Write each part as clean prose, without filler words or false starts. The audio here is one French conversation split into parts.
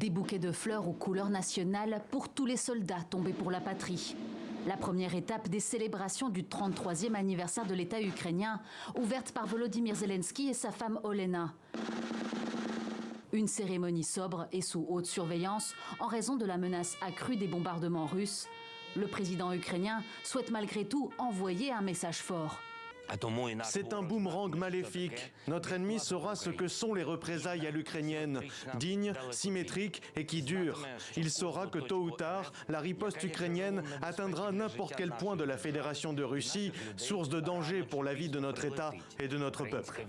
Des bouquets de fleurs aux couleurs nationales pour tous les soldats tombés pour la patrie. La première étape des célébrations du 33e anniversaire de l'État ukrainien, ouverte par Volodymyr Zelensky et sa femme Olena. Une cérémonie sobre et sous haute surveillance en raison de la menace accrue des bombardements russes. Le président ukrainien souhaite malgré tout envoyer un message fort. C'est un boomerang maléfique. Notre ennemi saura ce que sont les représailles à l'ukrainienne, dignes, symétriques et qui durent. Il saura que tôt ou tard, la riposte ukrainienne atteindra n'importe quel point de la Fédération de Russie, source de danger pour la vie de notre État et de notre peuple.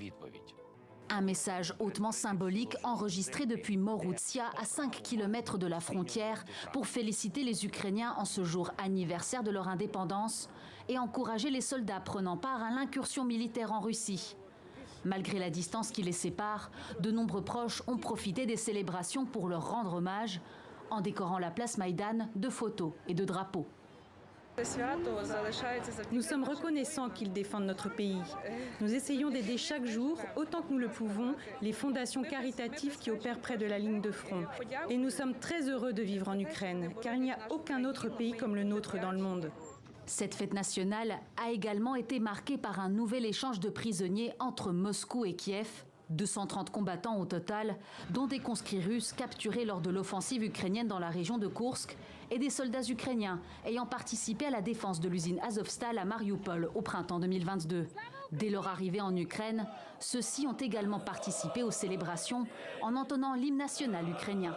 Un message hautement symbolique enregistré depuis Moroutia, à 5 km de la frontière, pour féliciter les Ukrainiens en ce jour anniversaire de leur indépendance et encourager les soldats prenant part à l'incursion militaire en Russie. Malgré la distance qui les sépare, de nombreux proches ont profité des célébrations pour leur rendre hommage, en décorant la place Maïdan de photos et de drapeaux. Nous sommes reconnaissants qu'ils défendent notre pays. Nous essayons d'aider chaque jour, autant que nous le pouvons, les fondations caritatives qui opèrent près de la ligne de front. Et nous sommes très heureux de vivre en Ukraine, car il n'y a aucun autre pays comme le nôtre dans le monde. Cette fête nationale a également été marquée par un nouvel échange de prisonniers entre Moscou et Kiev. 230 combattants au total, dont des conscrits russes capturés lors de l'offensive ukrainienne dans la région de Koursk et des soldats ukrainiens ayant participé à la défense de l'usine Azovstal à Mariupol au printemps 2022. Dès leur arrivée en Ukraine, ceux-ci ont également participé aux célébrations en entonnant l'hymne national ukrainien.